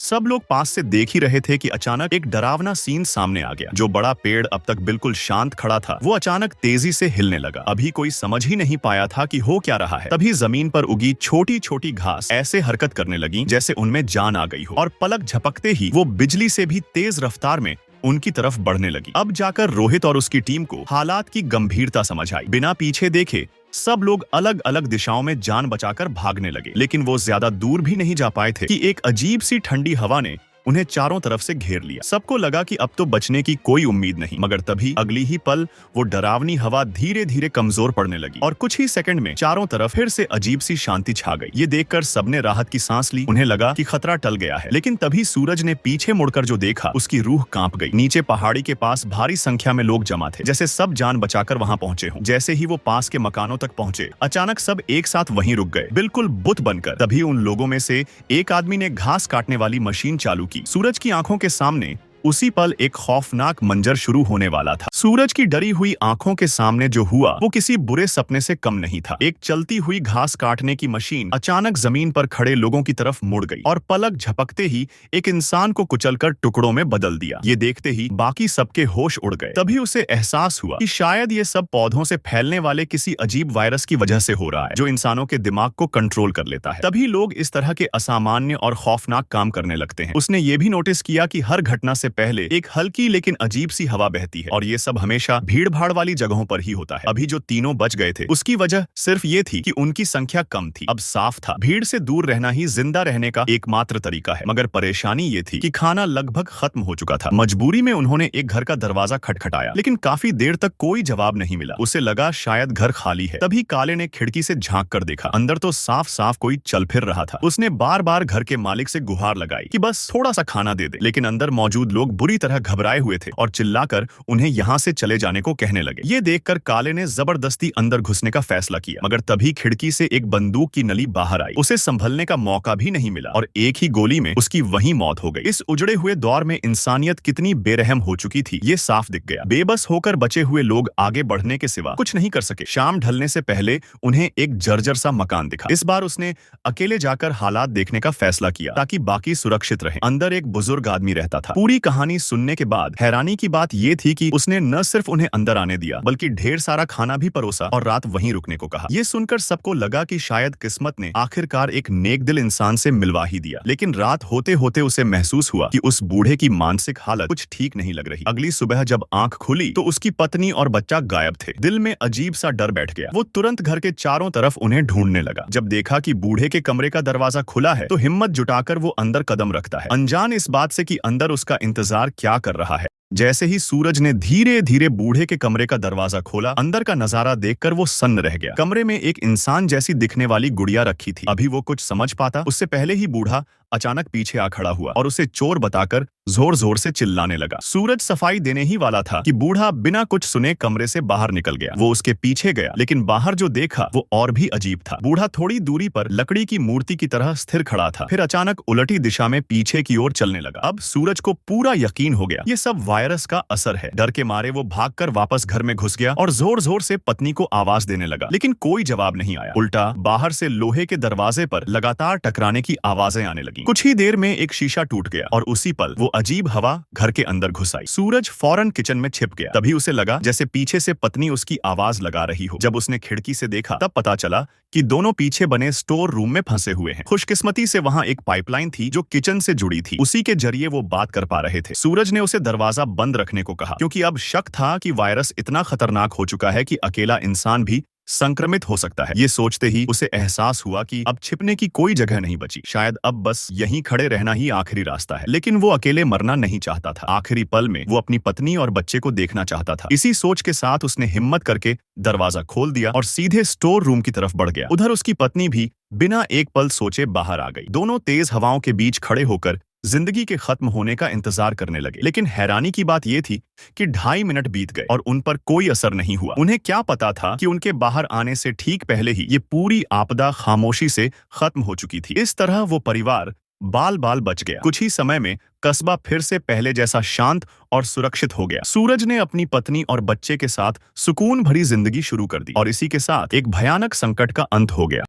सब लोग पास से देख ही रहे थे कि अचानक एक डरावना सीन सामने आ गया। जो बड़ा पेड़ अब तक बिल्कुल शांत खड़ा था, वो अचानक तेजी से हिलने लगा। अभी कोई समझ ही नहीं पाया था कि हो क्या रहा है। तभी जमीन पर उगी छोटी छोटी घास ऐसे हरकत करने लगी जैसे उनमें जान आ गई हो, और पलक झपकते ही वो बिजली से भी तेज रफ्तार में उनकी तरफ बढ़ने लगी। अब जाकर रोहित और उसकी टीम को हालात की गंभीरता समझ आई। बिना पीछे देखे सब लोग अलग अलग दिशाओं में जान बचाकर भागने लगे, लेकिन वो ज्यादा दूर भी नहीं जा पाए थे कि एक अजीब सी ठंडी हवा ने उन्हें चारों तरफ से घेर लिया। सबको लगा कि अब तो बचने की कोई उम्मीद नहीं, मगर तभी अगली ही पल वो डरावनी हवा धीरे धीरे कमजोर पड़ने लगी और कुछ ही सेकंड में चारों तरफ फिर से अजीब सी शांति छा गई। ये देखकर सबने राहत की सांस ली। उन्हें लगा कि खतरा टल गया है, लेकिन तभी सूरज ने पीछे मुड़कर जो देखा, उसकी रूह कांप गई। नीचे पहाड़ी के पास भारी संख्या में लोग जमा थे, जैसे सब जान बचाकर वहां पहुंचे हों। जैसे ही वो पास के मकानों तक पहुंचे, अचानक सब एक साथ वहीं रुक गए, बिल्कुल बुत बनकर। तभी उन लोगों में से एक आदमी ने घास काटने वाली मशीन चालू की। सूरज की आंखों के सामने उसी पल एक खौफनाक मंजर शुरू होने वाला था। सूरज की डरी हुई आंखों के सामने जो हुआ वो किसी बुरे सपने से कम नहीं था। एक चलती हुई घास काटने की मशीन अचानक जमीन पर खड़े लोगों की तरफ मुड़ गई और पलक झपकते ही एक इंसान को कुचलकर टुकड़ों में बदल दिया। ये देखते ही बाकी सबके होश उड़ गए। तभी उसे एहसास हुआ कि शायद ये सब पौधों से फैलने वाले किसी अजीब वायरस की वजह से हो रहा है, जो इंसानों के दिमाग को कंट्रोल कर लेता है। तभी लोग इस तरह के असामान्य और खौफनाक काम करने लगते हैं। उसने ये भी नोटिस किया कि हर घटना से पहले एक हल्की लेकिन अजीब सी हवा बहती है, और ये सब हमेशा भीड़ भाड़ वाली जगहों पर ही होता है। अभी जो तीनों बच गए थे, उसकी वजह सिर्फ ये थी कि उनकी संख्या कम थी। अब साफ था, भीड़ से दूर रहना ही जिंदा रहने का एकमात्र तरीका है। मगर परेशानी ये थी कि खाना लगभग खत्म हो चुका था। मजबूरी में उन्होंने एक घर का दरवाजा खटखटाया, लेकिन काफी देर तक कोई जवाब नहीं मिला। उसे लगा शायद घर खाली है। तभी काले ने खिड़की से झांक कर देखा। अंदर तो साफ साफ कोई चल फिर रहा था। उसने बार बार घर के मालिक से गुहार लगाई कि बस थोड़ा सा खाना दे दे, लेकिन अंदर मौजूद लोग बुरी तरह घबराए हुए थे और चिल्लाकर उन्हें यहाँ से चले जाने को कहने लगे। ये देखकर काले ने जबरदस्ती अंदर घुसने का फैसला किया, मगर तभी खिड़की से एक बंदूक की नली बाहर आई। उसे संभलने का मौका भी नहीं मिला और एक ही गोली में उसकी वहीं मौत हो गई। इस उजड़े हुए दौर में इंसानियत कितनी बेरहम हो चुकी थी, ये साफ दिख गया। बेबस होकर बचे हुए लोग आगे बढ़ने के सिवा कुछ नहीं कर सके। शाम ढलने से पहले उन्हें एक जर्जर सा मकान दिखा। इस बार उसने अकेले जाकर हालात देखने का फैसला किया ताकि बाकी सुरक्षित रहे। अंदर एक बुजुर्ग आदमी रहता था। पूरी कहानी सुनने के बाद हैरानी की बात यह थी कि उसने न सिर्फ उन्हें अंदर आने दिया, बल्कि ढेर सारा खाना भी परोसा और रात वहीं रुकने को कहा। यह सुनकर सबको लगा कि शायद किस्मत ने आखिरकार एक नेक दिल इंसान से मिलवा ही दिया। लेकिन रात होते होते उसे महसूस हुआ कि उस बूढ़े की मानसिक हालत कुछ ठीक नहीं लग रही। अगली सुबह जब आंख खुली तो उसकी पत्नी और बच्चा गायब थे। दिल में अजीब सा डर बैठ गया। वो तुरंत घर के चारों तरफ उन्हें ढूंढने लगा। जब देखा कि बूढ़े के कमरे का दरवाजा खुला है, तो हिम्मत जुटाकर वो अंदर कदम रखता है, अनजान इस बात से कि अंदर उसका इंतजार क्या कर रहा है। जैसे ही सूरज ने धीरे धीरे बूढ़े के कमरे का दरवाजा खोला, अंदर का नजारा देखकर वो सन्न रह गया। कमरे में एक इंसान जैसी दिखने वाली गुड़िया रखी थी। अभी वो कुछ समझ पाता, उससे पहले ही बूढ़ा अचानक पीछे आ खड़ा हुआ और उसे चोर बताकर जोर जोर से चिल्लाने लगा। सूरज सफाई देने ही वाला था कि बूढ़ा बिना कुछ सुने कमरे से बाहर निकल गया। वो उसके पीछे गया, लेकिन बाहर जो देखा वो और भी अजीब था। बूढ़ा थोड़ी दूरी पर लकड़ी की मूर्ति की तरह स्थिर खड़ा था, फिर अचानक उलटी दिशा में पीछे की ओर चलने लगा। अब सूरज को पूरा यकीन हो गया, ये सब वायरस का असर है। डर के मारे वो भागकर वापस घर में घुस गया और जोर जोर से पत्नी को आवाज देने लगा, लेकिन कोई जवाब नहीं आया। उल्टा बाहर से लोहे के दरवाजे पर लगातार टकराने की आवाजें आने लगी। कुछ ही देर में एक शीशा टूट गया और उसी पल वो अजीब हवा घर के अंदर घुस आई। सूरज फौरन किचन में छिप गया। तभी उसे लगा जैसे पीछे से पत्नी उसकी आवाज लगा रही हो। जब उसने खिड़की से देखा, तब पता चला कि दोनों पीछे बने स्टोर रूम में फंसे हुए हैं। खुशकिस्मती से वहां एक पाइपलाइन थी जो किचन से जुड़ी थी। उसी के जरिए वो बात कर पा रहे थे। सूरज ने उसे दरवाजा बंद रखने को कहा, क्योंकि अब शक था कि वायरस इतना खतरनाक हो चुका है कि अकेला इंसान भी संक्रमित हो सकता है। ये सोचते ही उसे एहसास हुआ कि अब छिपने की कोई जगह नहीं बची। शायद अब बस यहीं खड़े रहना ही आखिरी रास्ता है। लेकिन वो अकेले मरना नहीं चाहता था। आखिरी पल में वो अपनी पत्नी और बच्चे को देखना चाहता था। इसी सोच के साथ उसने हिम्मत करके दरवाजा खोल दिया और सीधे स्टोर रूम की तरफ बढ़ गया। उधर उसकी पत्नी भी बिना एक पल सोचे बाहर आ गई। दोनों तेज हवाओं के बीच खड़े होकर जिंदगी के खत्म होने का इंतजार करने लगे। लेकिन हैरानी की बात यह थी कि 2.5 मिनट बीत गए और उन पर कोई असर नहीं हुआ। उन्हें क्या पता था कि उनके बाहर आने से ठीक पहले ही ये पूरी आपदा खामोशी से खत्म हो चुकी थी। इस तरह वो परिवार बाल बाल बच गया। कुछ ही समय में कस्बा फिर से पहले जैसा शांत और सुरक्षित हो गया। सूरज ने अपनी पत्नी और बच्चे के साथ सुकून भरी जिंदगी शुरू कर दी और इसी के साथ एक भयानक संकट का अंत हो गया।